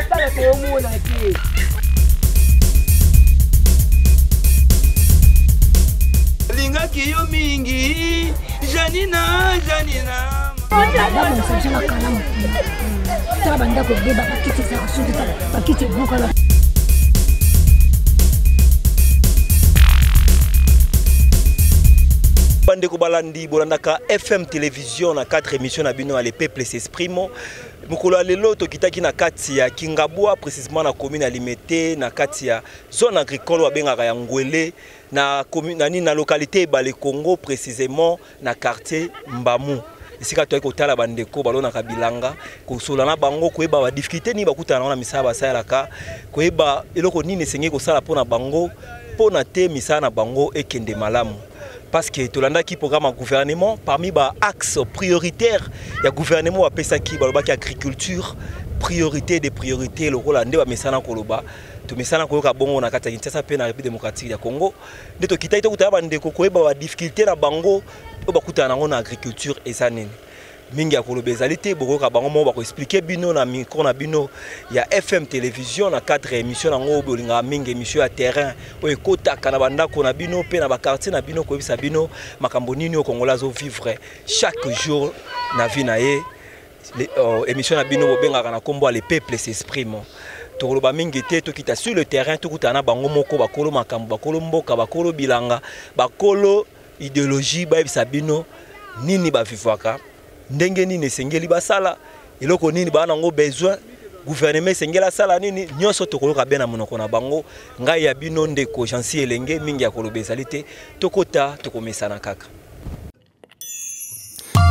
sala to mona ki. Linga kiyo mingi, Janina. D'abord, on s'en va calme. Ça va ndako beba bakiti za asuti ta bakiti buka la. Bande ko balandi bolandaka FM télévision na 4 émissions na bino à le peuple s'exprime. Mukolo lelo to kitaki na kati ya Kingabwa précisément na commune Limete na kati ya zone agricole wa bengaka ya Ngwele na commune na localité Bale Congo précisément na quartier Mbamu. Ici ka toyeko tala bandeko balona kabilanga ko solana bango ko eba ba difficulté ni bakutana na misala basalaka ko eba eloko nini senge ko sala pona bango pona te misala na bango ekende malamu. Parce que tolanda ki programme gouvernement parmi ba axe prioritaire ya gouvernement wa pesa ki baloba ki agriculture priorité des priorités le Rolande ba mesana koloba to mesana ko ka bongo na kata Kinshasa pe na République démocratique ya Congo ndeto kitai to kutaba ndeko ko eba ba difficulté na bango o bakutana nango na agriculture esanene mingi ya koloba ezalité boko ka bango mo ba ko expliquer bino na micro na bino ya FM télévision na 4 émissions nango bolinga mingi émission ya terrain o ekota kana bandako na bino pe na ba quartier na bino ko bisa bino makambo nini o Congolais zo vivre chaque jour na vie na ye émission na bino bobengaka na kombo le peuple s'exprime toloba mingi te to kita sur le terrain to kutana bango moko bakolo makambo bakolo mboka bakolo bilanga bakolo idéologie ba bisa bino nini ba vivwaka ndenge nini sengeli basala eloko nini bana ngo besoin gouvernement sengela sala nini nyonso tokoloka bena monoko na bango ngai ya bino ndeko jansi elenge mingi ya koloba ezalité tokota tokomesana kaka.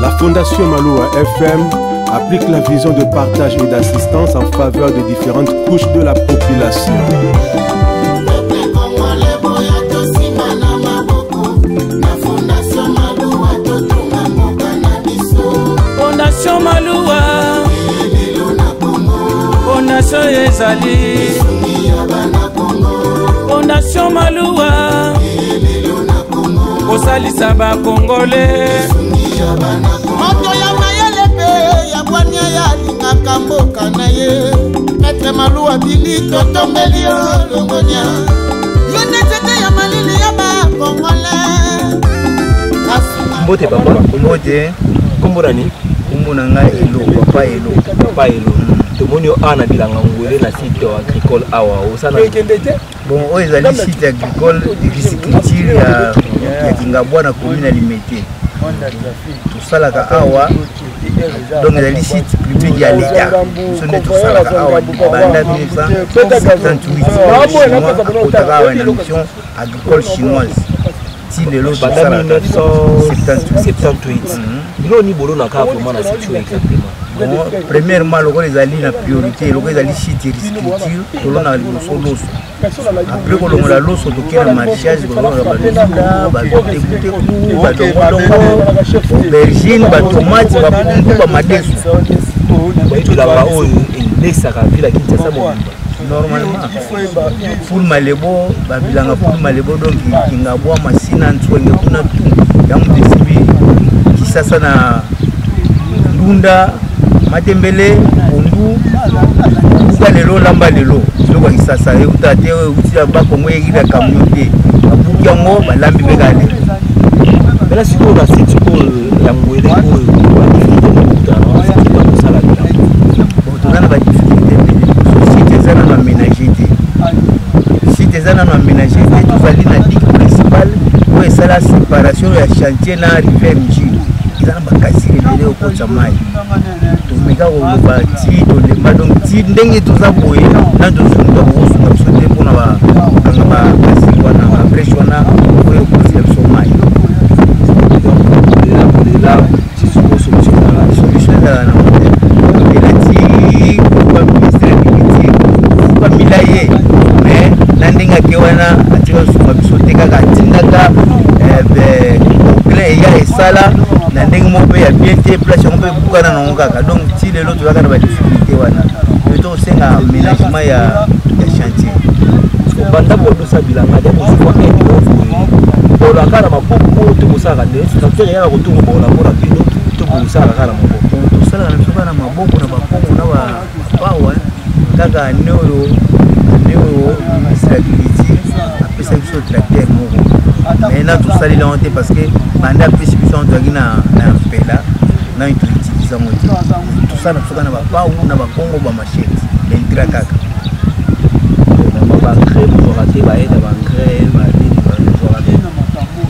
La Fondation Maloua FM applique la vision de partage et d'assistance en faveur de différentes couches de la population. Fondation Maloua, Fondation Ezali, Fondation Maloua, Osalisa ba Congolais. Moto ya mayele pe ya kwanya ya lingaka mboka na ye. Maître Maloua bili totombeli longonya. Yone tete ya malili ya ba Congolais. Mbote papa, mbote. Komborani kumbona nga elo papa elo tomonio ana bilanga ngwele na site agricole awa osana bon o ezali site agricole de risculture ya Kingabwa na commune Limete to salaka awa donc ezali site privé ya l'État sonne to salaka awa banda 1978 chinois awa na mission agricole chinoise si le lot de 1978 ni bolo na ka vraiment na situation exactement premièrement loko ezali na priorité loko ezali site risculture tolona loso après ko la loso to kena marchage ko lona ba dégoûté ba dongo aubergine ba tomate ba pombe ba madesu ba itula ba o lesaka vila Kinshasa mo normalement pour malebo ba bilanga pour malebo donc Kingabwa masina ntwenge kuna ya mdesibi kisasa na Ndunda Matembele Bundu Buka lelo lamba lelo loko kisasa utate utila ba Kongo yira kamyote abuki yango balambi begale bela siko ba site ko ya ngwele ko ba difficulté na site ba sala bila bon tona ba difficulté site zana na ménager site zana na ménager tozali na digue principale ko esala séparation ya chantier na rivière Njili izana bakasi rebele okocha mai tomeka oloba ti tolema donc ti ndenge toza boye na tozonga kosunga biso te mpona bakanga bakasi wana babrèche wana oyo okosila biso mai lela solution ezala na elati baministère publique bamila ye mais na ndenge ake wana atika kosunga biso te kaka atindaka clé ya esala na ndenge moko ya bien te place on peut bukana na ngaka donc ti lelo to yakana ba difficulté wana to senga aménagement ya chantier banda ko do sabilanga de mo fwa ko la kana maboko to musaka de to ya ko to ko la ko na bino to musaka kana maboko to sala na maboko na maboko na wa kaka année oyo ministre de l'agriculture apesa biso tracteur moko maintenant tosalela yango te parce que banda apesi biso yango toyaki na mpela na utilize yango te tosala soka na bapau na bakongo bamachete lentra kaka baengrais bozwaka te bayeda baengrais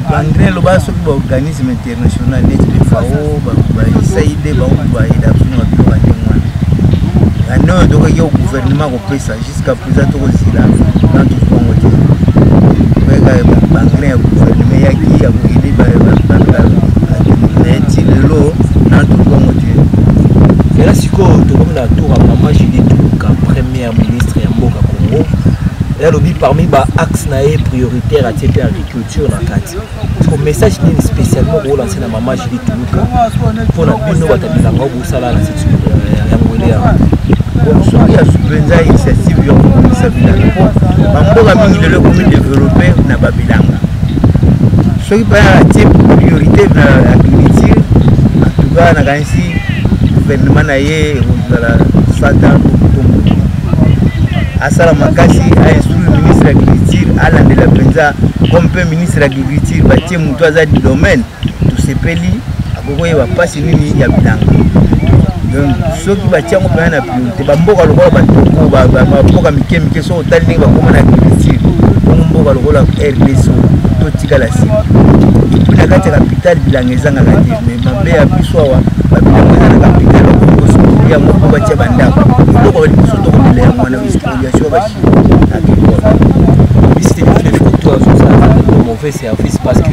baengrais loba soki baorganisme international neti FAO basaide baoki bayeda bino babiloko ndenge wana année oyo tokaki au gouvernement kopesa jusqu'à présent tokozila na tozwango te toyeka baengrais ya gouvernement yaki ya koyede neti lelo na tozwango te ela sikoyo tokomi na tour ya mama Julie Tuluka première ministre ya mboka Congo alobi parmi baaxe na ye prioritaire atie mpe agriculture na kati so message nini spécialement kolanse na mama Julie Tuluka mpona bino batabilanga bosala na site yango ele ya soki ya supenza initiative yo kokomisa bilanga bamboka mingi lelo ekomi développe na babilanga soki mpe atie priorité na agriculture antuka nakanisi gouvernement na ye ekozala sata asala makasi ainstruire ministre ya agriculture alandela mpenza comme mpe ministre ya agriculture batie moto aza du domaine tosepeli akokoyeba mpasi nini ya bilanga donc soki batie yango mpenza na priorité bamboka lokola batoko bamboka mike mike so otali ndenge bakoma na agriculture bongo mboka lokola RDC totikala nsima epuis na kati ya capitale bilanga ezangaka te mais mabe ya biso awa babilanga eza na capitale bakokosokolia yango mpo batia bandako eloko balibiso tokomela yango wana spoliation bachi agricole bisite biflefoto azozala mauvais service parce que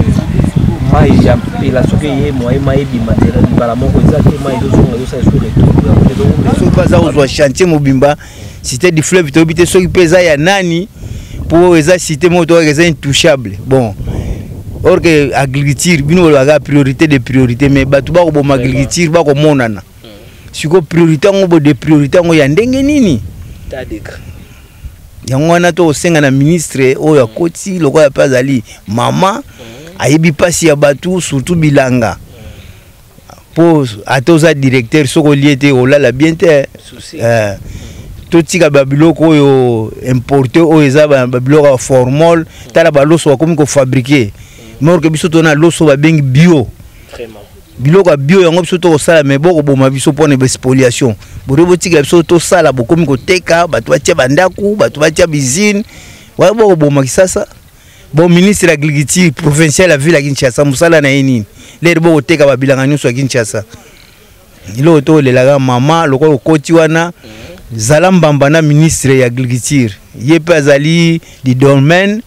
mai ya mpela soki ye moye mai ebima nzela libala moko eza te mai ezozonga ezosala so retour soki baza kozwa chantier mobimba cité du fleuve toyebi te soki mpe eza ya nani mpo eza cité moko toyoka eza intouchable bon or que agriculture bino olobaka priorité de priorité mais bato bakoboma agriculture bakomonana siko priorité yango bo de priorité yango ya ndenge nini yango wana tokosenga na ministre oyo akoti lokola mpe azali mama ayebi mpasi ya bato surtout bilanga mpo ata oza directeur soki olie te olala bien te totika babiloko oyo importe oyo eza babiloko ya formol tala baloso bakomi kofabrike morke biso tona loso babengi bio biloko ya bio yango biso tokosala me bokoboma biso mpona baspoliation bode botikala biso tosala bokomi koteka bato batia bandako bato batia bizine waya bokoboma kisasa bon ministre ya agriculture provincial ya ville ya Kinshasa mosala na ye nini lere bokoteka babilanga nyonso ya Kinshasa iloko tolelaka mama lokola okoti wana zala mbamba na ministre ya agriculture ye mpe azali du domaine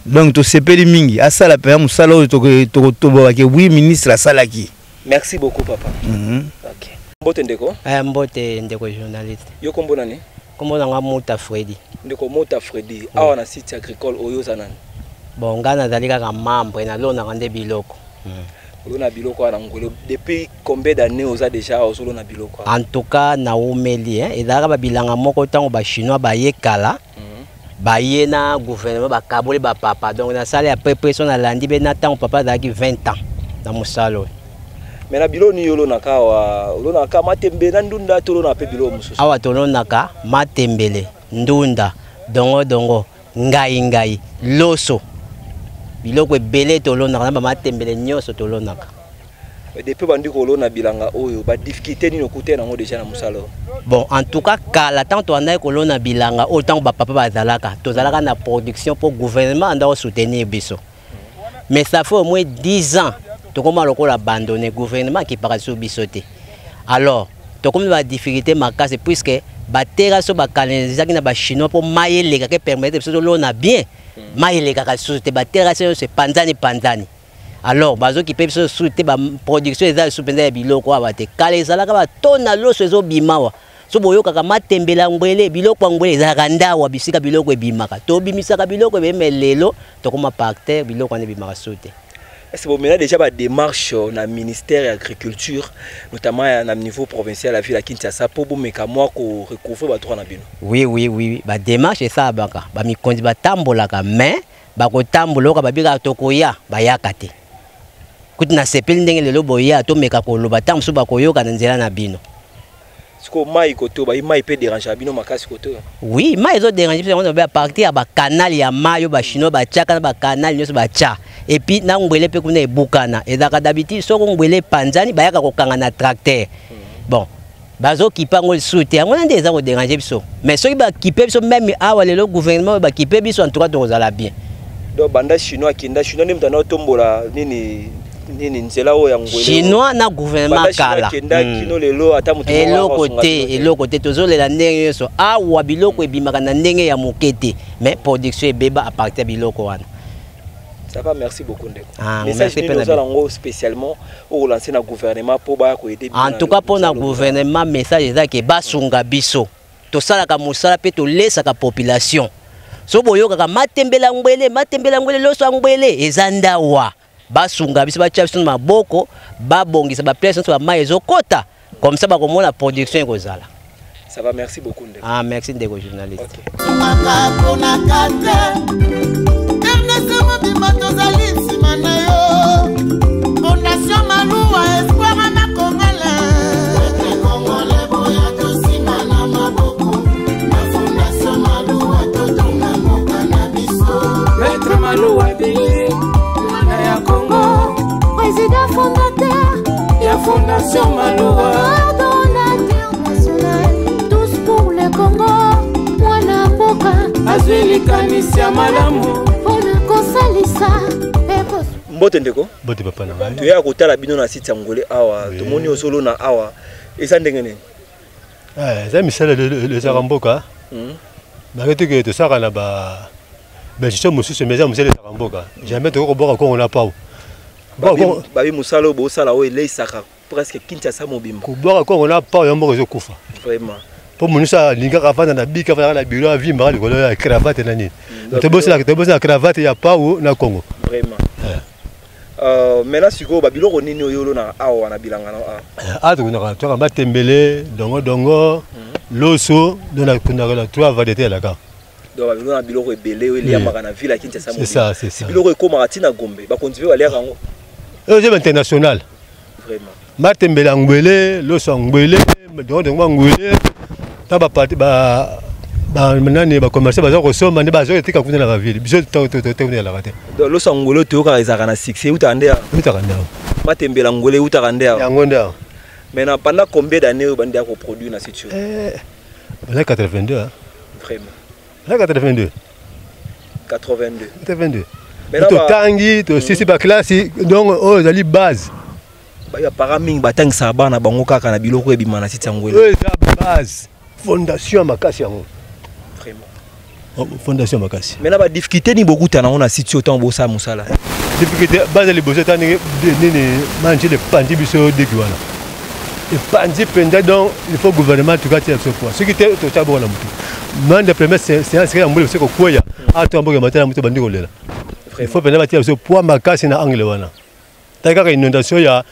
donc tosepeli mingi asala mpenza mosala oyo tokotobaka oui ministre asalaki. Merci beaucoup papa. Ok. Mbote ndeko? Mbote ndeko journaliste. Yo kombo nani? Kombo nanga Mota Freddy. Ndeko Mota Freddy. Awa na site agricole oyo za nani? Bon nga nazali kaka membre na lona ngande biloko. Olona biloko na ngolo depuis combien d'années oza déjà ozolona biloko? En tout cas na umeli ezalaka babilanga moko tango ba chinois bayekala. Baye na gouvernement bakaboli ba papa donc na sala ya préparation na landi be na tango papa azalaki 20 ans na mosalo. Mais na biloni yolo nakawa olona ka matembe na ndunda tolona pe bilo mususu. Awa tolona ka matembele ndunda dongo ngai loso biloko ebele tolona na ba matembele nyoso tolona ka. Depuis bandi kolona bilanga oyo ba difficulté ni nokuté nango déjà na musalo. Bon en tout cas kala tant to andai kolona bilanga autant ba papa bazalaka tozalaka na production pour gouvernement anda soutenir biso. Mais ça fait au moins 10 ans to koma lokola abandonner gouvernement qui para sur bisoté. Alors to comme ba difficulté makase puisque ba terra so ba kanaliser na ba chinois pour mailler que permettre biso lona bien mailler ka société ba terra c'est panzani. Alors bazo qui peut se soutenir ba production eza supenda ya biloko abate kala ezalaka ba tona loso ezo bimawa so boyoka ka matembela ngwele biloko ngwele ezalaka ndawa bisika biloko ebimaka to bimisaka biloko bemelelo to koma parterre biloko ne bimaka sote. Est-ce que vous menez déjà des démarches dans le ministère de l'Agriculture, notamment à niveau provincial, à la ville de Kinshasa, pour vous mettre moi pour recouvrir votre droit? Oui. Bah démarche ça baka. Bah mi kondi ba tambola ka mais ba ko tambola ka ba bika tokoya ba yakate. Kuti na sepeli ndenge lelo boya to meka ko loba tam so ba koyoka na nzela na bino. Siko mai koto ba mai peut déranger bino makasi koto. Oui, mai zo déranger parce qu'on va partir à canal ya mayo ba chino ba tchaka ba canal nyoso ba tcha. Et puis na ngwele pe kuna ebukana. Et d'habitude soko ngwele panzani ba yaka kokanga na tracteur. Bon. Bazo kipa ngol soute. On a des gens qui déranger biso. Mais ceux qui ba kipe biso même awa le gouvernement ba kipe biso en tout cas to zala bien. Donc banda chinois kinda chinois ni mtana tombola nini nzela o ya ngwele. Chinois na gouvernement kala. Kino lelo ata mutu. Elo côté tozo le la ndenge so awa biloko ebimaka na ndenge ya mokete. Mais production ebeba à partir biloko wana. Ça va, merci beaucoup Ndeko. Message que spécialement au lancer le gouvernement pour aider. En tout cas pour le gouvernement message est que basunga biso. To sala ka musala pe to laisse la population. So boyo ka matembela ngwele loso ngwele ezanda wa. Basunga biso ba chapsu maboko ba bongisa ba place so ma ezokota. Comme ça ba komona production ekozala. Ça va, merci beaucoup Ndeko. Merci Ndeko journaliste. Okay. Fondation Maloua espoir na Congolais. Congolais boya to simana maboko. Na Fondation Maloua to tonga mokana biso. Maître Maloua Bili na ya Congo. Président fondateur ya Fondation Maloua. Coordonnateur national. Tous pour le Congo. Mwana mboka. Azwili kanisia malamu. Mbote Ndeko. Mbote papa na ngai. Tu ya kotala bino na site ngolé awa, tomoni osolo na awa. Eza ndenge nini? Za misala le Zaramboka. Bakete ke to saka na ba gestion mususu meza musala le Zaramboka. Jamais to ko boka ko on a pas. Babi musala bo sala o ele saka presque Kinshasa mobimba. Ko boka ko on a pas yo mboko zo kufa. Vraiment. Pour monisa linga kafana na bika fana na bureau avimba le kolo ya cravate na nini. To bosa la cravate ya pa ou na Congo. Vraiment. Maintenant siko babilo nini oyolo na awa na bilanga na to na to ba tembele dongo loso de la kuna trois variétés là ka. Donc babilo na biloko ebele o elia maka na ville ya Kinshasa mo. C'est ça, c'est ça. Biloko ekoma tina Gombe ba continuer aller kango. C'est international. Vraiment. Ma tembele ngwele loso ngwele dongo ngwele ta ba parti ba manani ba commercer bazo kosoma ne bazo etika kuna la ville biso to na la rate donc lo sangolo to ka ezaka na succès utande utande matembela ngole utande ya ngonda maintenant pendant combien d'années vous bandé à produire na situation la 82 hein vraiment la 82 maintenant to tangi to sisi ba classe donc oh zali base ba ya paraming batangisa bana bango kaka na biloko ebima na site ngole base fondation makasi yango. Fondation Makasi. Mais la difficulté ni beaucoup t'en a situé autant bossa musala. Difficulté base les bosses t'en ni manger les pandis biso de Guana. Et pandis pendant donc il faut gouvernement tout cas tirer ce poids. Ce qui était tout ça bon na mutu. Man de première c'est un secret mbole ko koya. A to mboga matala mutu bandi kolela. Il faut pendant tirer ce poids Makasi na angle wana. Taka inondation ya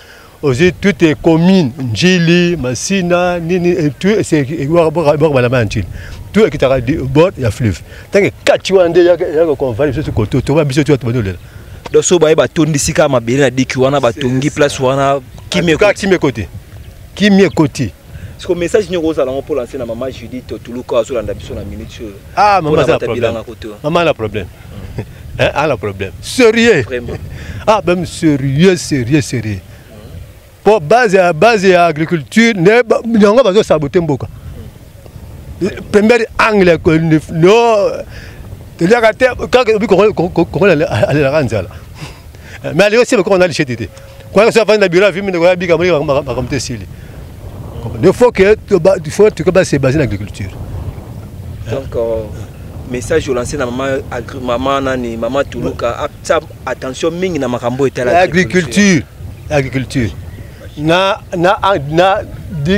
aussi toutes les communes Njili, Masina, Nini et tout c'est la main tout qui t'a dit bord il y a fleuve tant que katiwande ya ko va sur côté to ba biso tu vas te donc so ba tondi sika mabele na dikiwana batongi place wana kimie côté ce que message ni ko sala pour lancer na maman Judith Tuluka azolanda biso na minute maman ça problème maman a problème elle a problème sérieux vraiment même sérieux pour base à agriculture ne nyango bazo saboter mboka. Premier angle no te la gâté quand on la ranzala mais allez aussi on a le chétité quand ça va dans bureau vie mais on a bien comme sili il faut que tu bases basé en agriculture donc message au lancer na maman nani maman Tuluka attention mingi na makambo etala agriculture na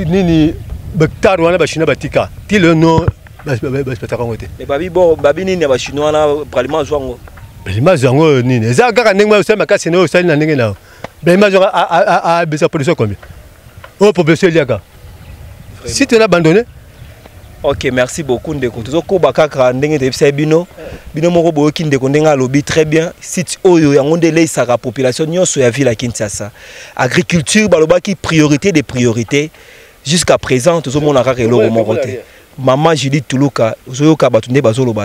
nini Bektar wana ba chinois batika ti le nom ba spetaka ngote mais babi nini ba chinois na parlement zwango belima zwango nini eza kaka ndenge ba usama kasi no usali na ndenge na belima zwango a besa production combien population liaka si tu l'as abandonné. Ok, merci beaucoup Ndeko. Tozoko bakaka ndenge te bino moko boyoki Ndeko ndenge alobi très bien. Site oyo yango ndele isaka population nyonso ya ville ya Kinshasa. Agriculture balobaki priorité des priorités. jusqu'à présent tout le monde a réglé le moroté. Maman Judith Toulouka,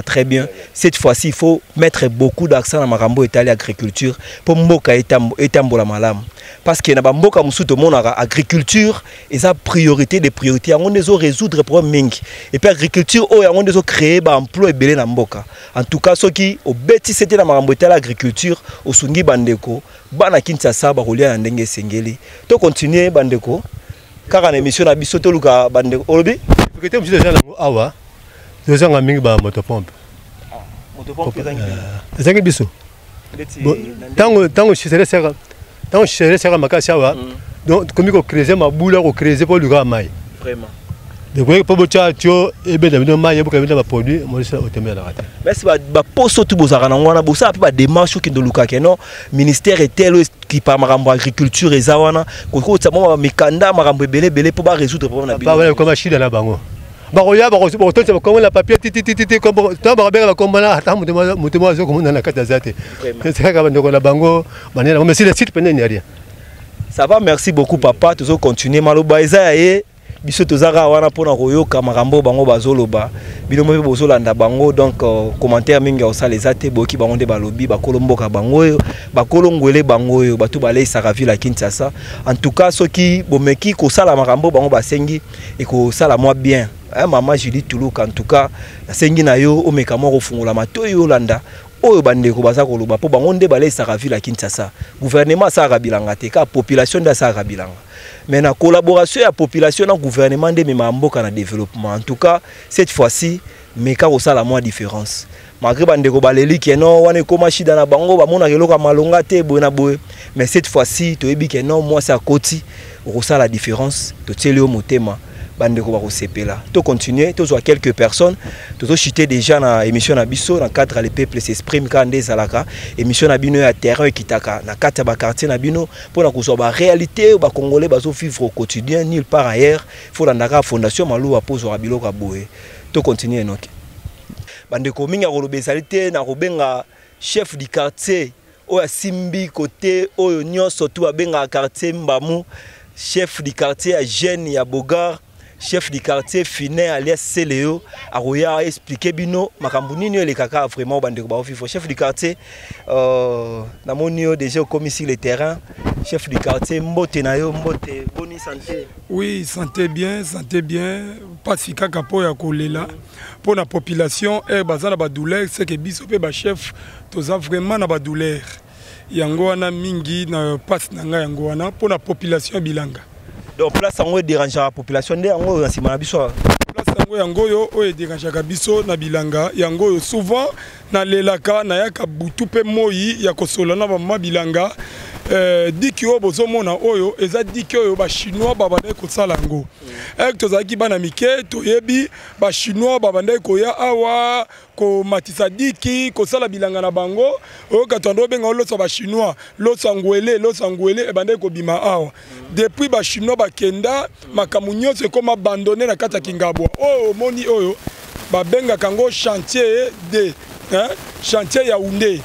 très bien. Cette fois-ci, il faut mettre beaucoup d'accent dans Marambo et l'agriculture pour Mboka et Tambola Malam. Parce qu'il y a Mboka Moussouto mon agriculture et sa priorité des priorités. On a résoudre les problèmes. Et puis l'agriculture, on a créé un emploi et belé dans Mboka. En tout cas, ceux qui ont bêtis c'était dans Marambo et l'agriculture, au Sungi Bandeko, Bana Kinshasa, Barolia et Ndenge Sengeli. Donc continuez Bandeko. Car en émission, on a biso Toulouka Bandeko. Parce que tu as dit awa, tu as mis ba motopompe. Motopompe c'est un biso. Tant que je serai makasi awa, donc comme il creuser ma boule, on creuser pour le grand maï. Vraiment. Donc pour bocha tio et ben de maï pour que ben produit, moi ça au temé la rate. Mais c'est ba poso tout bozara na wana bosa pe ba démarche qui ndoluka keno ministère est tel qui par marambo agriculture et zawana ko tsamo mikanda marambo belé pour ba résoudre problème na ba voilà comme chida na bango. Ba roya ba ko to comme la papier titi comme to ba ba comme na ata mutemo zo comme na kata zate. C'est ça ka bandoko na bango banela mais si le site pene ni rien. Ça va, merci beaucoup papa, toujours continuer maloba ezaye. Biso tozara wana pona koyoka marambo bango bazoloba bino mo bozolanda bango donc commentaire mingi osala ezate boki bango nde balobi bakolomboka bango bakolongwele bango batu balei saka ville à Kinshasa. En tout cas ceux qui bomeki ko sala marambo bango basengi et ko sala moi bien maman Judith Toulouka en tout cas sengi na yo o mekamo ko fungula matoyi Yolanda oyo bandeko baza koloba po bango nde balei saka ville à Kinshasa. Gouvernement sa rabilanga te ka population da sa rabilanga. Mais la collaboration de la population et le gouvernement de Mimamboka dans le développement. En tout cas, cette fois-ci, Meka a la moins différence. Malgré que baleli qui non, on est comme chida na bango, on a quelqu'un malonga te bona boe. Mais cette fois-ci, tu es bien non, moi c'est à côté, on a la différence. Tu es le motema. Bandeko ba là. Tu continuer, tu as quelques personnes, tu as chuté déjà dans l'émission Nabiso dans le cadre les peuples s'expriment quand des alaka, émission Nabino à terrain qui taka dans quatre quartier Nabino pour la cause la réalité ba congolais ba vivre au quotidien nulle part ailleurs, il faut la fondation Malou à poser Rabilo Kaboé. Tu continuer donc. Bandeko minga rolobezalité na robenga chef du quartier o Simbi côté o nyon surtout a benga quartier Mbamu, chef du quartier à Jeune ya Bogar. Chef du quartier Finet alias Céléo a roya expliqué bino makambuni ni le kaka vraiment bandeko ba ofifo chef du quartier na monio déjà commis sur le terrain chef du quartier mbote na yo mbote boni santé. Oui, santé bien pacifica kapo ya kolela pour la population et bazana ba douleur c'est que biso pe ba chef toza vraiment na ba douleur yango wana mingi na passe na nga yango wana pour la population bilanga. Donc place en haut dérange la population de en haut dans Simana biso. Place en haut yango yo o dérange ka biso na bilanga yango yo souvent na lelaka na yaka butu pe moyi ya kosola na ba mabilanga diki o bozomona oyo eza diki oyo ba chinois babande ko sala ngo. Tozaki bana mike toyebi ba chinois babande ko ya awa ko matisa diki ko sala bilanga na bango o katando benga lo so ba chinois lo sangwele e bande ko bima awa depuis ba chinois ba kenda makamunyo se comme abandonné na kata Kingabwa o moni oyo ba benga kango chantier de chantier Yaoundé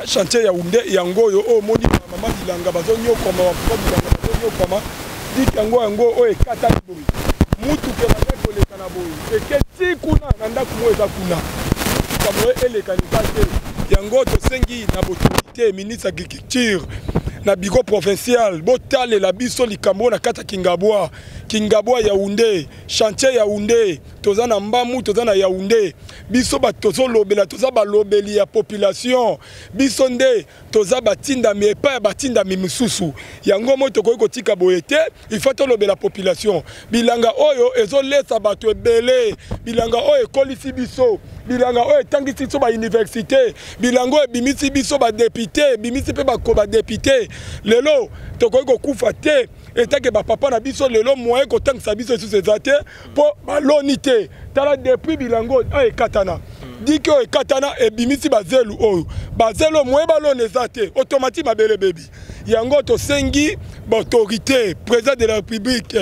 chantier Yaoundé yango yo o moni mama bilanga bazonyo koma wa bilanga bazonyo koma dikango o ekata boyi mutu ke ba ko le kana boyi e keti kuna nanda kumweza kuna kamwe ele kanibate yango to sengi na autorité ministre agriculture na bigo provincial botale la biso likambo na kata Kingabwa Yaoundé chantier Yaoundé toza na Mbamu toza na Yaoundé biso ba tozo lobela toza ba lobeli ya population biso nde toza batinda mi epa batinda mi mususu yango moto ko kotika boyete il faut to lobela population bilanga oyo ezo lesa bato ebele bilanga oyo kolisi biso bilanga oyo tangisi so ba université bilanga oyo bimisi biso ba député bimisi pe ba ko ba député lelo to ko kufa te etake ba papa na biso lelo moyen ko tangisa biso sous ces até pour balonité tala depuis bilango oyo katana diki oyo katana e bimisi bazelu oyo bazelo moyen baloneza te automatiquement bele baby yango to sengi ba autorité président de la République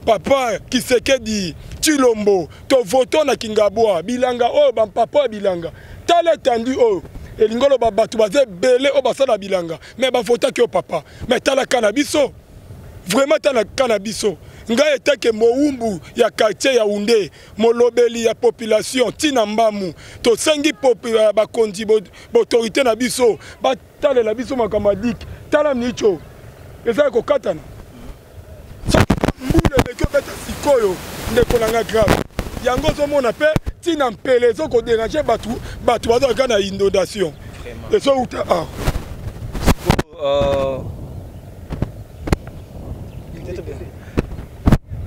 papa Kisekedi Chilombo to voto na Kingabwa bilanga oyo ba papa bilanga tala tendu oyo elingolo ba batu baze belé o basala bilanga mais ba voto ki o papa mais tala cannabis vraiment tala cannabis nga etake moumbu ya quartier ya Oundé molobeli ya population tina mbamu to sengi bakonzi autorité na biso batale la biso makamadik tala nicho eza ko katana so mbule beko beta sikoyo ndeko nanga grave yango zo mona pe tina mpele zo ko déranger batu bazo kana inondation et so uta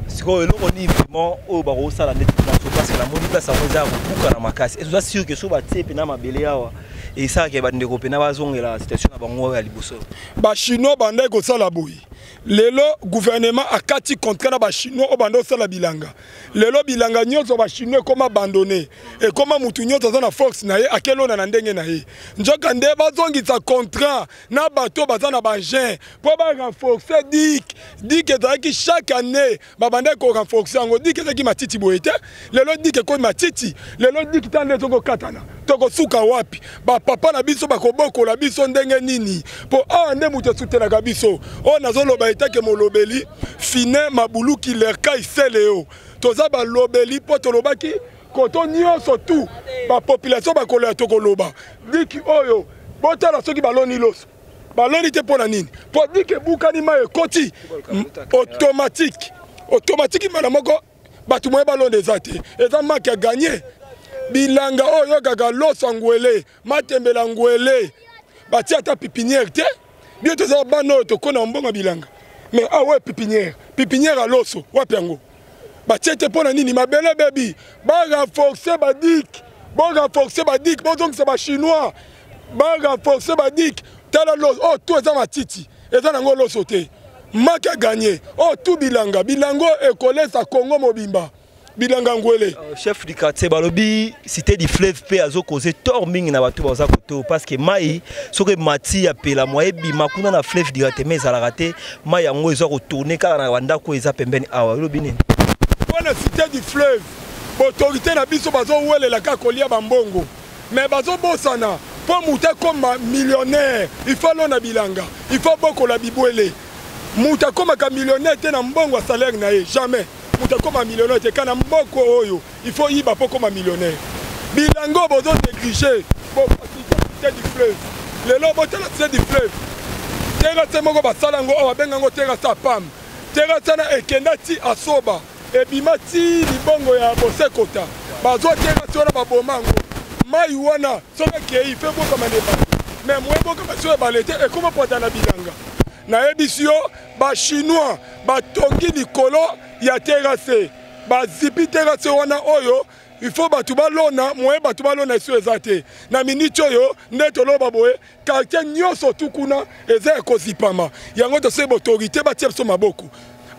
sikoyo eloko ni vraiment oyo bakosala neti plateau parce que namoni place yango eza kobuka na makasi ezoza sûr ke so batie mpe na mabele awa esalaka bandeko mpe na bazongela situation na bango ya liboso bachinois bandai kosala boye lelo gouvernement akati contrat na bachinois oyo bandai kosala bilanga lelo bilanga nyonso bachinois ekoma abandonne ekoma mutu nyonso aza na force na ye akelona na ndenge na ye nzoka nde bazongisa contrat na bato baza na bagin mpo barenforce dik ezalaki chaque année babandai korenforce yango dik ezalaki matiti boye te lelo dik ekomi matiti lelo dik ta nde ezokokatana tokosuka wapi bapapa na biso bakobokola biso ndenge nini mpo awa nde moto esutenaka biso oyo nazoloba etake molobeli fine mabuluki lerka iseleo toza balobeli mpo tolobaki koto nyonso tu bapopulation bakoloya tokoloba diki oyo botala soki baloni loso baloni te mpo na nini mpo diki ebukani mai ekoti automatique mana moko bato moye baloni eza te eza maki ya ganye bilanga oyo kaka loso ngwele matembela ngwele batia ata pipinière te bien toza bana oyo tokona mbongo bilanga mais awe pipinière a loso wapi yango batia te mpona nini mabele bebi barenforce badik bozongisa bachinois barenforce badik tala loso oyo tu eza matiti eza nango loso te maki aganye oyo tu bilanga ekolesa Congo mobimba bilanga ngwele chef du quartier balobi cité du fleuve pe azo causer tort mingi na bato baza koto parce que mai soki mati ya pela moye bima kuna na fleuve directement ezalaka te mai yango eza kotourner kaka na bandako eza pembeni awa elobi nini wana cité du fleuve autorité na biso bazowelela kaka kolia bambongo mais bazobosana mpo mutu akoma millionnaire il faut lona bilanga il faut bokola bibwele mutu akomaka millionnaire te na mbongo ya salaire na ye jamais mutu akoma millionnaire te kana mboko oyo il faut yiba mpo koma millionnaire bilango bozo néglige cité du fleuve lelo botala cité du fleuve terrasse moko basala yango oyo babenga yango terrasse ya pam terrasse wana ekenda ti asoba ebima ti libongo ya bosekota bazwa terrasse wana baboma yango mai wana soki ekei fe bokama na ebale mais moye bokama so ebale te ekoma pota na bilanga nayebisi yo bachinois batongi likolo ya terrasse bazipi terrasse wana oyo il faut bato balona moye bato balona eso eza te na miniti oyo nde toloba boye quartier nyonso tu kuna eza ekozipama yango tosebi autorité batia biso maboko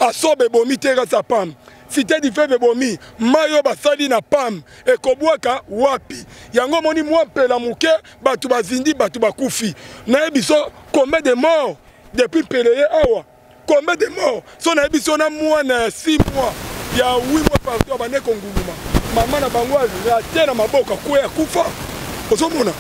asobe ebomi terrasse ya pam cité du fleuve ebomi mai oyo basali na pam ekobwaka wapi yango moni mwa mpela moke bato bazindi bato bakufi nayebi so combien de morts depuis peleye awa combien de morts so nayebi so na mwana 6 mois ya 8 mois partout abande konguluma mama na bango azate na maboko akweya kufa ozomona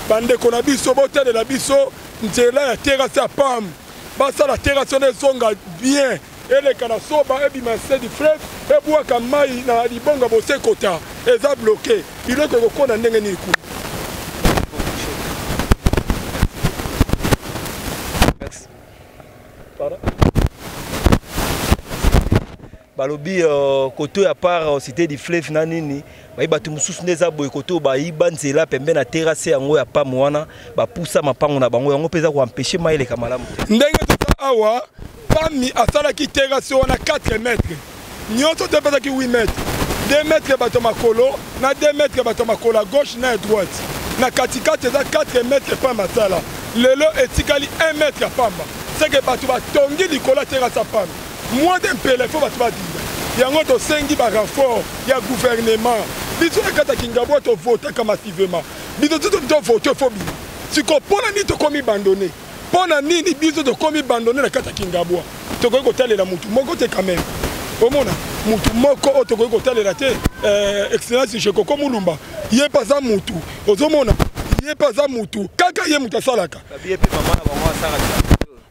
bandeko na biso botalela biso nzela ya terrasse ya pam basala terrasse wana ezonga bien eleka na soba ebima cité du fleuve ebwaka mai na libonga bosekota eza bloqué biloko ekokona ndenge nini kuna balobi koto ya part cité du fleuve na nini bayiba tu mususu ndeza boye koto bayiba nzela pembe na terrasse yango ya pamu wana bapusa mapango na bango yango peza ko empêcher mai eleka malamu ndenge toza awa pami asalaki terrasse wana 4 mètres nyonso te pezaki 8 mètres 2 mètres bato makolo na 2 mètres bato makolo à gauche na à droite na katikati eza 4 mètres pamba asala lelo etikali 1 mètre ya pamba seke bato batongi likolo ya terrasse ya pamba moins d'un pelefo bato badinda yango tosengi barenfort ya gouvernement biso na kati ya Kingabwa tovotaka massivement biso tovote fo bima siko mpona nini tokomi bandone mpona nini biso tokomi bandone na kati ya Kingabwa tokoki kotalela mutu moko te quand même omona mutu moko oyo tokoki kotalela te excellence Shekoko Mulumba ye paza mutu ozomona ye paza mutu kaka ye mutu asalaka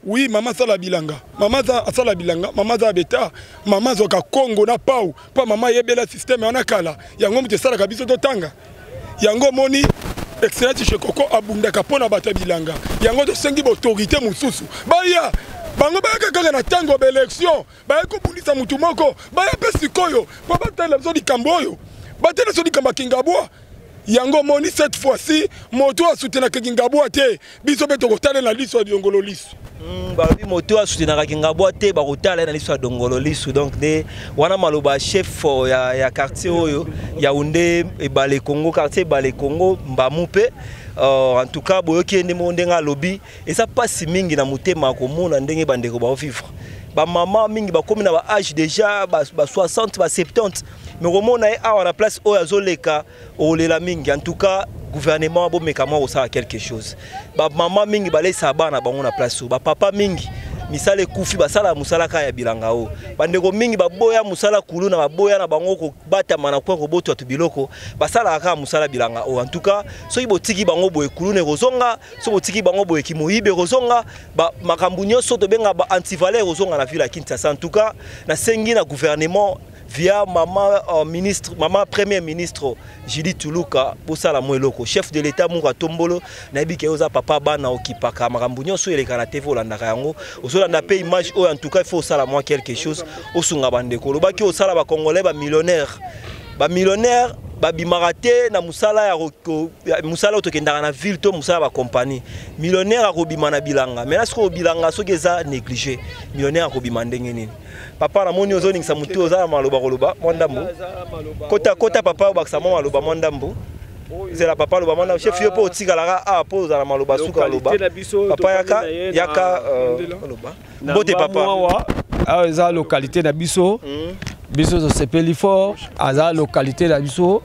oui mama sala bilanga mama za asala bilanga mama za beta mama zoka Congo na pau pa mama yebela système on akala yango mute sala kabiso to tanga yango moni excellence Chekoko abundaka pona bata bilanga yango to sengi autorité mususu baya bango bayaka kaka na tango ba élection bayako bulisa mutu moko baya pesi koyo pa batela zo likambo oyo batela zo likamba Kingabwa yango moni cette fois-ci moto a soutenu Kingabwa te biso beto kotala na liso ya Dongolo Lisu ba bi moto a soutenu Kingabwa te ba kotala na liso ya Dongolo Lisu donc de wana maloba chef ya quartier oyo Yaoundé et Balé Congo quartier Balé Congo Mbamupe en tout cas boyoki ende mondenga lobby et ça passe mingi na mutema ko mona ndenge bandeko ba vivre ba maman mingi ba komi na ba âge déjà ba 60 ba 70 mais comment on a la place où azoleka olela mingi en tout cas gouvernement bo mekama o ça quelque chose ba maman mingi ba laissa bana bango na place ba papa mingi misale kufi basala musala ka ya bilanga o bandeko mingi baboya musala kulu na baboya na bango ko bata mana kwa ko boto biloko basala ka musala bilanga o en tout cas so ibotiki bango boye kulu ne rozonga so botiki bango boye kimoyibe rozonga ba makambu nyoso to benga ba antivaleur rozonga na ville ya Kinshasa en tout cas na sengi na gouvernement via maman ministre maman premier ministre Judith Tuluka bosala moeloko chef de l'état Munga Tombolo na bike oza papa bana okipaka makambu nyoso eleka na TV olandaka yango ozolanda pe image o en tout cas il faut sala moi quelque chose osunga bandeko lobaki osala ba congolais ba millionnaire ba bimarate na musala ya musala otokendaka na ville to musala ba compagnie millionnaire akobima na bilanga mais là ce bilanga soki eza négligé millionnaire akobima ndenge nini papa na moni ozoni ngisa mutu ozala maloba koloba mwandambo kota papa obakisa mwa maloba mwandambo zela papa loba mwandambo chef yo po otikalaka a po ozala maloba suka loba papa yaka loba mbote papa a eza localité na biso biso zo sepeli fort aza localité na biso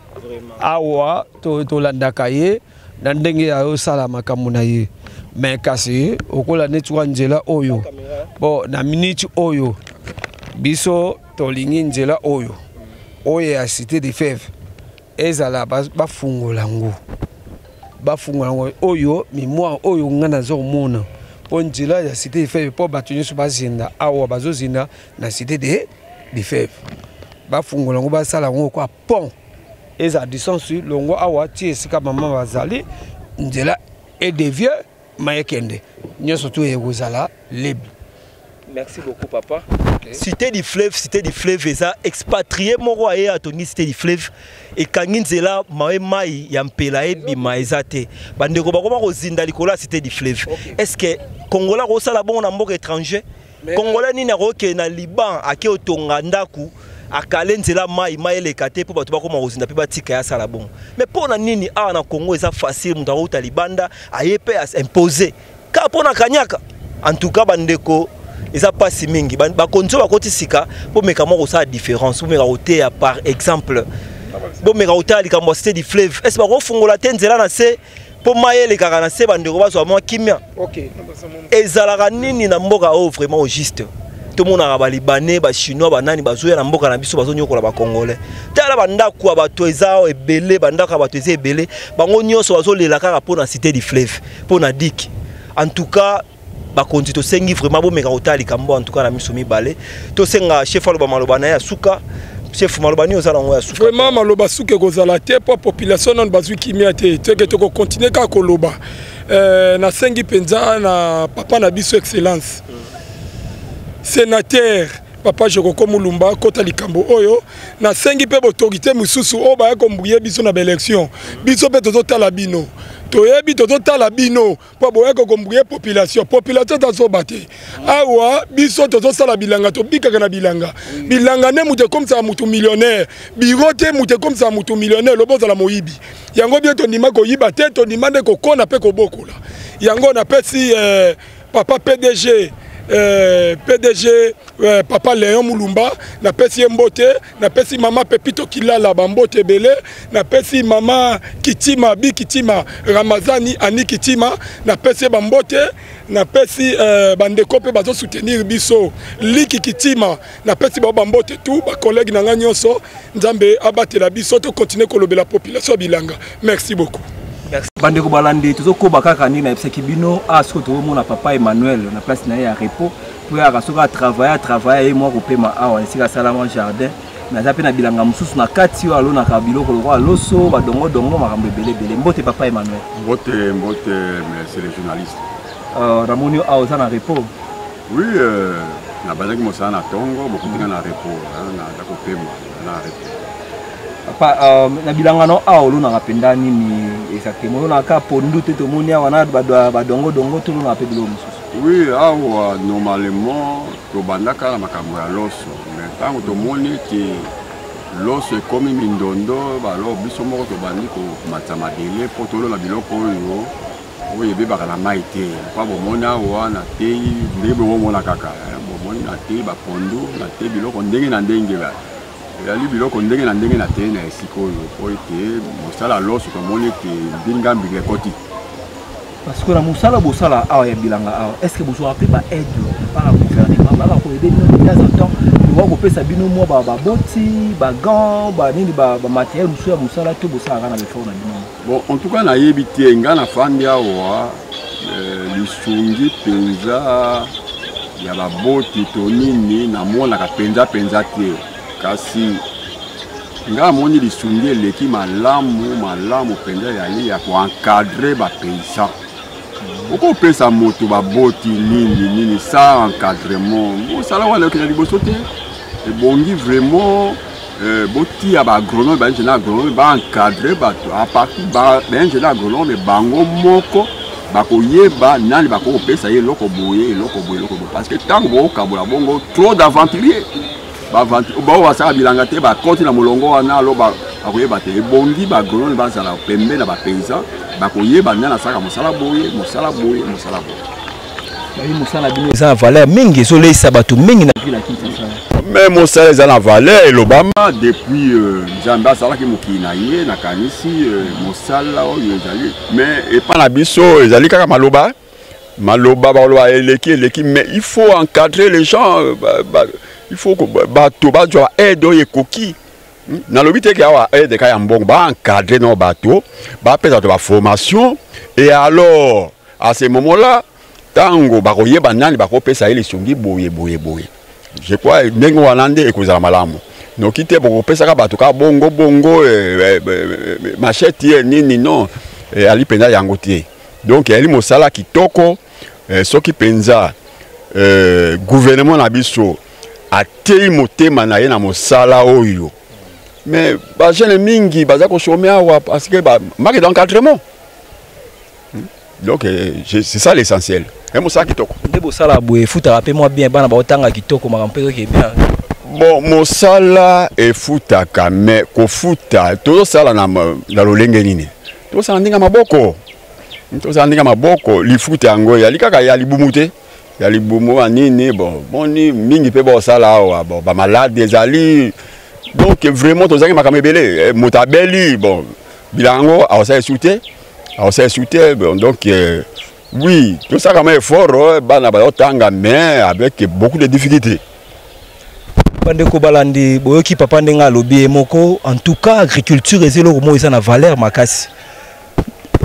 awa to landaka ye na ndenge ya osala makambo na ye mais kasi okola netwa nzela oyo bon na minute oyo biso tolingi nzela oyo ya cité des fèves ezala bafungola ngo oyo mimoire oyo ngana zo mona po nzela ya cité des fèves po batunyi so bazinda awa bazozinda na cité des fèves bafungola ngo basala ngo kwa pont eza distance longo awa ti esika mama bazali nzela et de vieux mayekende nyoso to yegozala lebi. Merci beaucoup papa. Okay. Cité du fleuve eza expatrié moko aye atongi cité du fleuve et kanginzela mai ya mpela ebima ezate bandeko bakoma kozinda likola cité du fleuve. Okay. Est-ce que Congolais ko sala bon na mboka étranger Congolais nini akoke na Liban ake otonga ndaku akale nzela mai elekate po bato bakoma kozinda pe batika ya sala bon mais pona nini a na Congo eza facile muta ko talibanda aye pe imposer ka pona kanyaka en tout cas bandeko eza pasi mingi ba konzo ba kotisika po meka moko sa différence po meka otea par exemple bo meka otali kambo cité du fleuve est-ce ba ko fungola tenzela na se po mayele kaka na se bandeko bazwa mwa kimia. OK ezalaka nini na mboka o vraiment au juste tout le monde a Libanais, ba Chinois, ba nani bazoya na mboka na biso bazonyokola ba Congolais. Tala bandako abato ezao ebele bandako abato ezao ebele bango nyonso bazolela kaka pona cité du fleuve pona dik. En tout cas ba konti to sengi vraiment bo meka otali kambo en tout cas na miso mibale to senga chef aloba maloba na ya suka chef maloba ni ozala ngo ya suka vraiment maloba suka kozala te po population non bazwi kimia te teke to ko continuer ka koloba na sengi penza na papa na biso excellence sénateur papa Chekoko Mulumba kota likambo oyo na sengi pe autorité mususu o ba ko mbuye biso na élection biso pe tozotala bino toyebi tozotala bino po boye ko mbuye population tazo bate awa biso tozosala bilanga to bikaka na bilanga ne mute comme ça mutu millionnaire birote mute comme ça mutu millionnaire loboza la moyibi yango bien to ndima ko yiba te to ndima ne ko kona pe ko bokola yango na pesi papa PDG papa Léon Mulumba na pesi mbote na pesi mama Pepito Kilala bambote belé na pesi mama Kitima Bikitima Ramazani Ani Kitima na pesi bambote na pesi bandeko pe bazo soutenir biso Liki Kitima na pesi bambote tout ba collègue na nyonso nzambe abatela biso to continuer kolobela population bilanga. Merci beaucoup. Merci. Bandeko balandi tozokoba kaka ndenge na epesaki bino asko tozomona papa Emmanuel na place na ye ya repos po ya kasoka travailler ye moko pema awa esika salama jardin naza pe na bilanga mosusu na kati oyo alonaka biloko lokwa loso badongo makambo ebele mbote papa Emmanuel. Mbote merci les journalistes. Ramoni awa oza na repos. Oui, na bazaki mosala na tongo bokutinga na repos naza kopema na repos. Papa na bilanga no awa olonaka mpenza nini exactement olonaka pondu te tomoni awa na badongo tolonaka mpe biloko mosusu. Oui, awa normalement tobandaka na makambo ya loso mais ntango tomoni ti loso ekomi mindondo balo biso moko tobandi komatisa mabele mpo tolona biloko oyo ebebaka na mai te mpa bomoni awa na tei ndenge bomona kaka bomoni na tei bapondu na tei biloko ndenge na ndenge ezali biloko ndenge na ndenge na tei na esika oyo po ete mosala loso tomoni ete mbingambi ekoti. Parce que la moussala bosala awa ya bilanga awa est-ce que vous avez pas aide par le gouvernement ba ko aider de temps en temps pour ko pesa bino mo ba boti ba gants ba nini ba matériel musuya moussala to bosala na befort na bino. Bon en tout cas na yebite ngana fandi awa lisungi penza ya ba boti to nini na mona ka penza te kasi nga moni lisungi eleki malamu penza ya ko encadrer ba paysan. Pourquoi pesa moto ba boti nini ça encadrement mosala wana okela liboso te ebongi vraiment boti ya ba agronome ba ingénieur agronome ba encadrer bato à partir ba ingénieur agronome bango moko bakoyeba nani bakopesa ye eloko boye parce que tango bokabola bongo trop d'aventuriers bao basala bilanga te bakoti na molongo wana alo bakoyeba te ebongi baagronome bazala pembe na bapaysan bakoyeba nani asaka mosala boye. Bayi mosala bino eza na valeur mingi ezoleisa bato mingi na ville ya Kinshasa. Mais mosala eza na valeur elobama depuis Nzambe asalaki mokili na ye nakanisi mosala oyo ezali mais epa na biso ezali kaka maloba baloba eleki mais il faut encadrer les gens il faut que bato bazwa aide oyo ekoki na lobi te ke awa aide ka ya mbongo ba encadrer no bato ba pesa to ba formation et alors à ce moment là tango bakoyeba nani bakopesa ile sungi boye je crois ndenge wana nde ekozala malamu noki te bokopesa ka bato ka bongo machete nini non ali penza yango te donc ali mosala kitoko soki penza gouvernement na biso atei motema na ye na mosala oyo mais ba jeune mingi baza ko chômer awa parce que ba marque d'encadrement donc c'est ça l'essentiel et mosala kitoko nde bosala boye futa pe moi bien bana ba otanga kitoko makampe ko bien bon mosala e futa ka mais ko futa to sala na lolenge nini to sala ndinga maboko li futa yango ya likaka ya libumute ya libumu nini bon ni mingi pe bosala awa bon ba malade ezali donc vraiment tozangi makambo ebele motabeli bon bilango awasa esute bon donc oui tout ça comme effort bana ba otanga mais avec beaucoup de difficultés. Bandeko balandi boyoki papa ndenga lobi moko en tout cas agriculture ezelo mo eza na valeur makasi.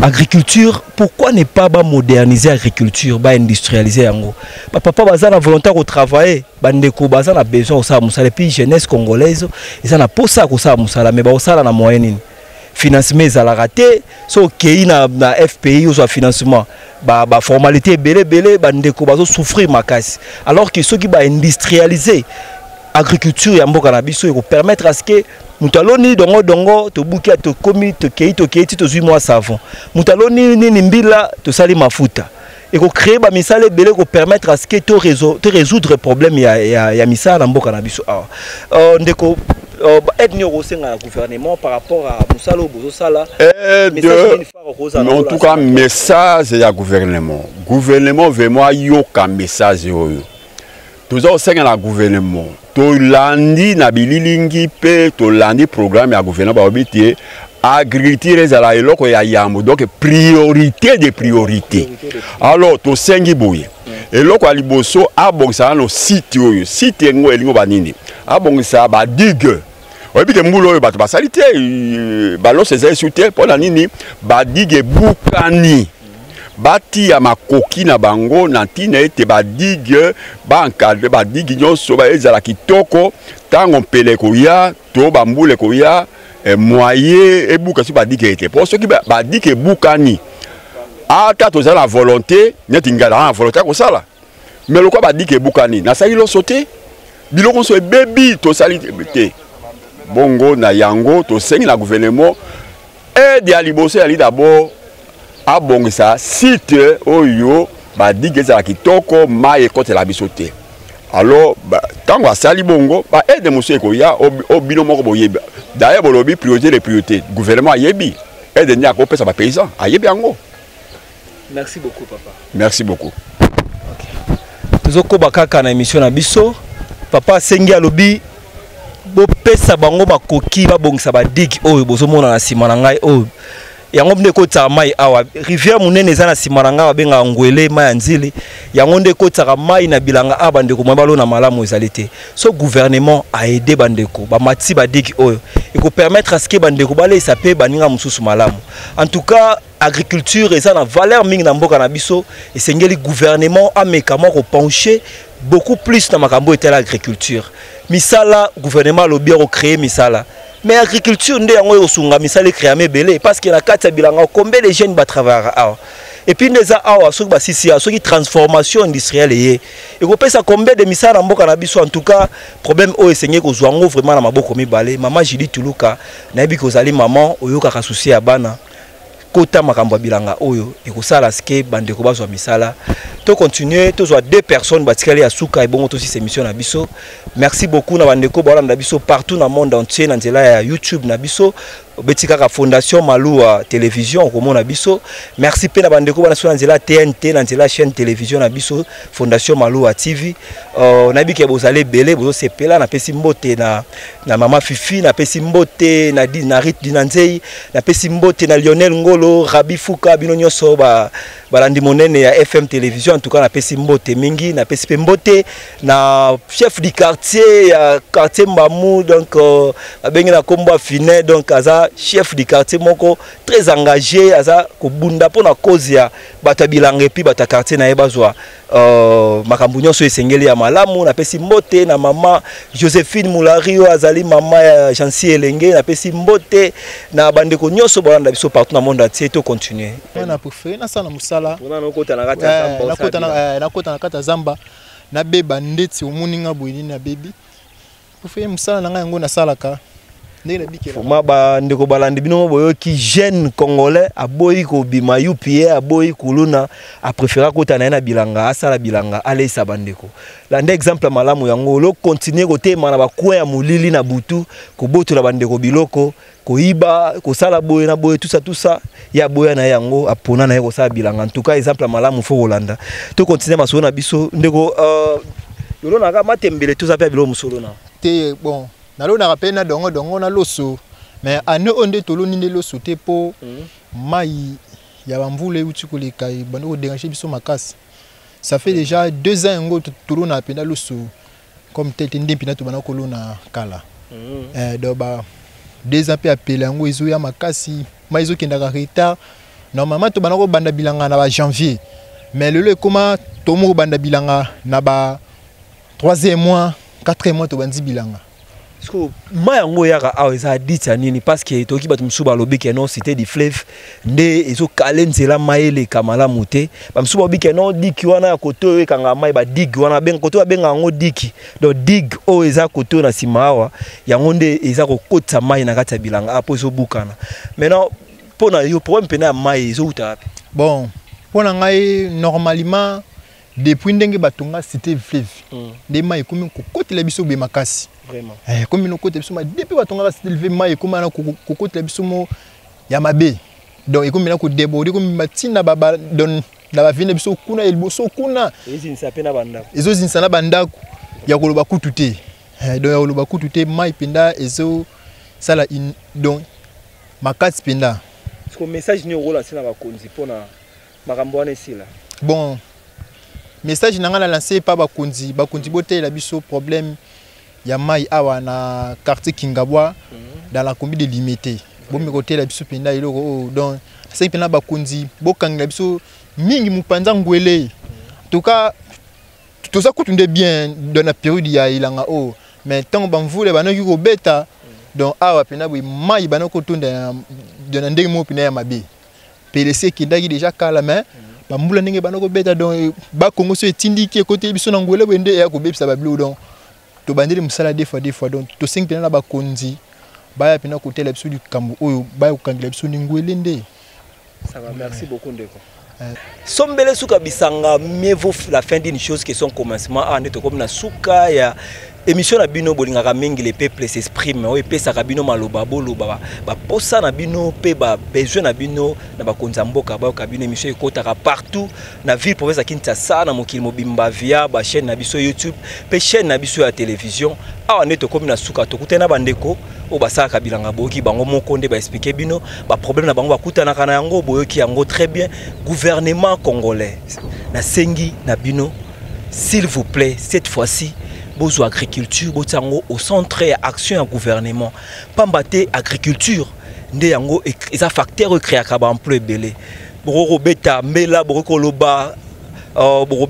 Agriculture, pourquoi ne pas moderniser l'agriculture, industrialiser yango? Papa baza na volonté de travailler, bandeko baza na besoin de musala puis jeunesse congolaise, ils na posa ko sa musala mais ba osala na moyen nini. Financement ezala raté, so kei na FPI ou financement, ba formalité belé bandeko bazo souffrir makasi. Alors que ceux qui ba industrialiser agriculture ya mboka na biso ko permettre à ce que mutaloni dongo to bukia to komi to kei to 8 mois savon mutaloni nini mbila to sali mafuta et ko créer ba misale belé ko permettre à ce que to résoudre problème ya misala na mboka na biso ndeko aide au gouvernement par rapport à musala bozo sala mais en tout cas message ya gouvernement vraiment yoka message oyo toza osenga na gouvernement tolandi na bililingi pe tolandi programme ya gouvernement ba obiti agriculture ezala eloko ya yambo donc priorité de priorité alors tosengi boye eloko aliboso abongisa no site oyo site ngo elingo banini abongisa ba digue Oyebi ke mbula oyo bato basali te balose ezali su te mpona nini badigue ebukani batia makoki na bango na ntina ete badigue baencadre badigue nyonso ezala kitoko ntango mpele koya to bambula koya moyen ebuka so badigue ete mpo soki badigue ebukani ata tozala na volonté neti ngala na volonté kosala mais lokwa badigue ebukani nasali loso te biloko nyonso ebebi tosali te bongo na yango tosengi na gouvernement aide ya liboso yali d'abord abongisa site oyo badigue ezala kitoko mai ekotela biso te alors ntango asali bongo aide mosusu ekoya obino moko boyebi d'ailleurs bolobi priorité de priorité gouvernement ayebi aide nde akopesa bapaysan ayebi yango. Merci beaucoup papa. Merci beaucoup. Tozokoba kaka na émission na biso papa sengi alobi bopesa bango makoki babongisa badigue oyo bozomona na sima na ngai oyo yango nde kotaka mai awa rivière munene eza na sima na ngai babenga ngwele mai ya nzili yango nde kotaka mai na bilanga a bandeko mwa balona malamu ezali te so gouvernement a aidé bandeko bamati badigue oyo ekopermettre à ce que bandeko balesa mpe baninga mosusu malamu en tout cas agriculture eza na valeur mingi na mboka na biso esengeli gouvernement ameka moko pencher beaucoup plus na makambo etela agriculture misala gouvernement alobi recréer misala mais agriculture nde yango yosunga misala créer mebele parce que na kati ya bilanga combien de jeunes travaillent awa et puis ndeza awa soki basisi soki transformation industrielle ye ekopesa combien de misala na mboka na biso en tout cas problème oyo esengeli kozwa ngo vraiment na maboko mibale mama Julie Tuluka nayebi kozali maman oyokaka souci ya bana kota makambo bilanga oyo ekosala ske bandeko bazwa misala to continuer tozwa deux personnes batikali ya suka ebongo to si émission na biso merci beaucoup na bandeko balanda biso partout na monde entier na nzela ya YouTube na biso betika ka fondation Malua télévision komona biso merci pe na bandeko bana so na nzela TNT na nzela chaîne télévision na biso fondation Malua TV na biki bozale belé bozo sepela na pesi mbote na mama Fifi na pesi mbote na Rit Dinanzei na pesi mbote na Lionel Ngolo Rabi Fuka bino nyoso balandi monene ya FM télévision en tout cas na pesi mbote mingi na pesi pe mbote na chef du quartier ya quartier Mbamou donc abengi na kombo Finet donc aza chef du quartier moko très engagé aza kobunda pona cause ya batabilanga epi bata quartier na ebazwa makambo nyonso esengeli ya malamu na pesi mbote na mama Josephine Moulario azali mama ya Jansi Elenge na pesi mbote na bandeko nyonso balanda biso partout na monde entier to continuer na préféré na sana musala on a kota na kata zamba na kota na kata zamba na beba ndeti omuninga boyini na bebi préféré musala na ngai ngo na salaka Fuma ba ndeko balandi bino boyo ki jeune congolais aboyi ko bima UPA aboyi kuluna a préférer kota na bilanga asala bilanga ale sa bandeko la nde exemple malamu yango lo continuer kote mana ba kwa ya mulili na butu ko botola bandeko biloko ko iba ko sala boye na boye tout ça ya boya na yango apona na ko sala bilanga en tout cas exemple malamu fo Holanda to continuer maso na biso ndeko yolo na ka matembele tout ça pe bilo musolo na te bon nalo na rappel na dongo na loso mais ane onde toloni nde loso te po mai ya bamvule uti koleka bando ko déranger biso makasi ça fait déjà 2 ans ngo tolona pena loso comme tete ndempi na to bana kolona kala do ba 2 ans pe apela ngo ezo ya makasi mai ezo kenda ka retard normalement to bana ko banda bilanga na ba janvier mais lelo ekoma to mo banda bilanga na ba 3e mois 4e mois to bandi bilanga mayango yaka aweza dita nini parce que toki batu msuba lobike non c'était du fleuve nde ezo kalenzela maele kamala muté ba msuba lobike non diki wana ya koto ekanga mai ba dig wana ben koto benga ngo diki do dig o eza koto na simawa yango nde eza kokota mai na kati ya bilanga apo ezo bukana maintenant pona yo problème pena mai ezo uta bon pona ngai normalement depuis ndenge batonga cité fleuve de mai komi kokotela biso be makasi vraiment comme nous côté biso depuis batonga cité fleuve mai komi na kokotela biso mo ya mabe donc ekomi na ko déborder komi matina baba don na ba vine biso kuna elboso kuna ezinisa pena bandako ezo zinsa na bandako ya koloba kutu te donc ya koloba kutu te mai penda ezo sala donc makasi penda ce message ni rola sina ba konzi pona makambo wana esila bon message nanga na lancer pa bakonzi bote la biso problème ya mai awa na quartier Kingabwa dans la commune de Limité. Bon me côté la biso penda iloko donc c'est pena bakunzi bokanga biso mingi mupanza ngwele. En tout cas tout ça coûte bien dans la période ya ilanga o mais tant ban voule banaki ko beta donc awa pena bo mai banako tunda de ndenge mo pena ya mabe. PLC qui ndaki déjà kala mais ba mbula ndenge banako beta donc ba Congo so etindiki côté biso na ngwele bende ya ko bebisa ba blue donc to bandeli musala des fois donc to 5 pena ba konzi ba pena côté la biso du kambo oyo ba ko kangela biso ngwele nde. Ça va, merci beaucoup Ndeko. Sombele suka bisanga, mieux vaut la fin d'une chose que son commencement. Ah, neto comme na suka ya émission na bino bolingaka mingi les peuples s'expriment. O epesa ka bino maloba boloba ba posa na bino pe ba besoin na bino na ba konzamboka ba ka bino émission ekotaka partout na ville province ya Kinshasa na mokili mobimba via ba chaîne na biso YouTube pe chaîne na biso ya télévision. Ah, neto comme na suka to kutena bandeko o basaka bilanga boki bango moko nde ba expliquer bino ba problème na bango ba kutana kana yango boyoki yango très bien. Gouvernement congolais na sengi na bino s'il vous plaît cette fois-ci bozo agriculture botango au centre et action à gouvernement pambate agriculture nde yango eza facteur créaka ba emploi belé boro beta mbela boro loba boro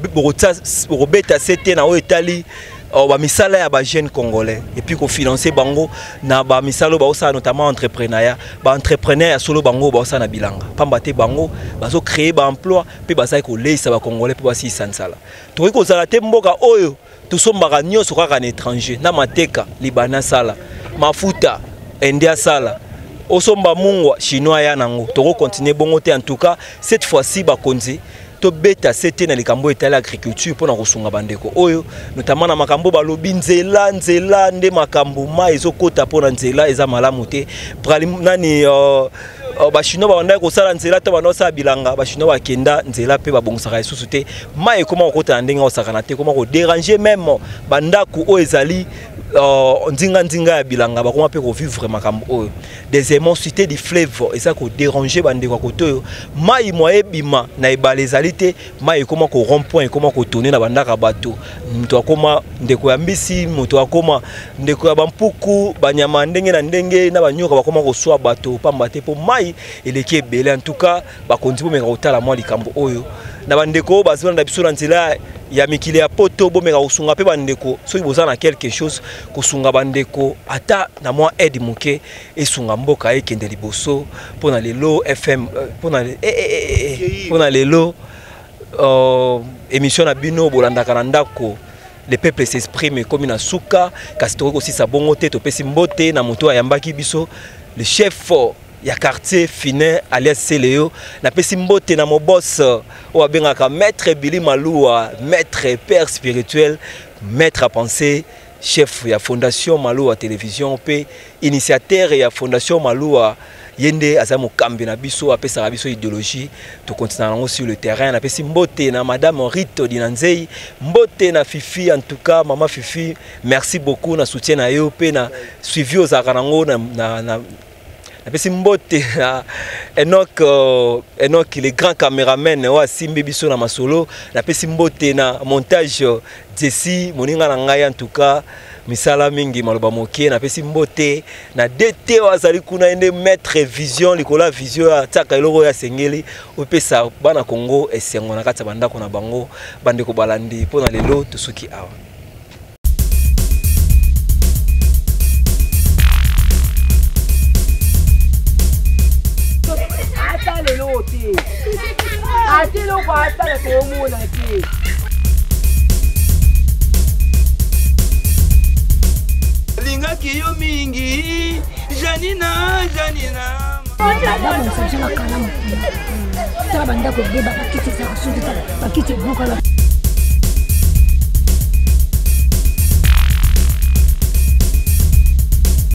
beta c'était na o etali ba misala ya ba jeunes congolais et puis ko financer bango na ba misalo ba osa notamment entrepreneuriat ba entrepreneur ya solo bango ba osa na bilanga pambate bango bazo créer ba emploi pe basai ko leisa ba congolais pe basi sansala to ko zala te mboka oyo to sombaka nyonso kaka na étranger na mateka libana sala mafuta india sala osomba mungwa chinois ya nango to continuer bongo te en tout cas cette fois-ci ba konzi to beta c'était na likambo etali agriculture pour na kosunga bandeko oyo notamment na makambo balobi nzela nde makambo ma ezokota pour na nzela eza malamu te nani ba chinois ba ndako sala nzela to bana sa bilanga ba chinois ba kenda nzela pe ba bongusaka isusu te ma ekoma kokota ndenge osakana te koma ko déranger même bandako o ezali ndinga ya bilanga bakoma pe ko vivre makambo oyo deuxièmement cité du fleuve eza ko déranger bandeko koto mai moye bima na ebalezalité mai ekoma ko rond-point ekoma ko tourner na bandaka bato mto akoma ndeko ya mbisi mto akoma ndeko ya bampuku banyama ndenge na ndenge na banyoka bakoma ko swa bato pamba te po mai eleki ebele en tout cas bakonzi bomeka kotala mwa likambo oyo na bandeko bazona na biso na nzela ya mikili ya poto bomeka kosunga pe bandeko soki boza na quelque chose kosunga bandeko ata na mwa aide moke esunga mboka ekende liboso pona lelo FM pona lelo émission na bino bolandaka na ndako les peuples s'expriment comme na suka kasi toko aussi sa bongo te to pesi mbote na moto ayambaki biso le chef ya quartier Finet alias Seleo na pesi mbote na mo boss o abengaka maître Billy Maloua maître père spirituel maître à penser chef ya fondation Maloua télévision pe initiateur ya fondation Maloua yende azamo kambi na biso apesa biso idéologie to continuer sur le terrain na pesi mbote na madame Rito Dinanzei mbote na Fifi en tout cas maman Fifi merci beaucoup na soutien na yo pe na suivi aux arango na Napesi mbote Enoch le grand caméraman wa simbi biso na masolo napesi mbote na montage Jesse moninga na ngai en tout cas misala mingi maloba mokie napesi mbote na DT wazali kuna ende mettre vision likola vision ya tsaka eloko ya sengeli opesa bana Congo esengo na kati bandako na bango bandeko balandi pona lelo tusuki awa Atilo kwa atale kwa umuna ki. Linga kiyo mingi, Janina. Damu nsajala kalamu. Taba ndako beba pakiti za asundi bakiti buka la.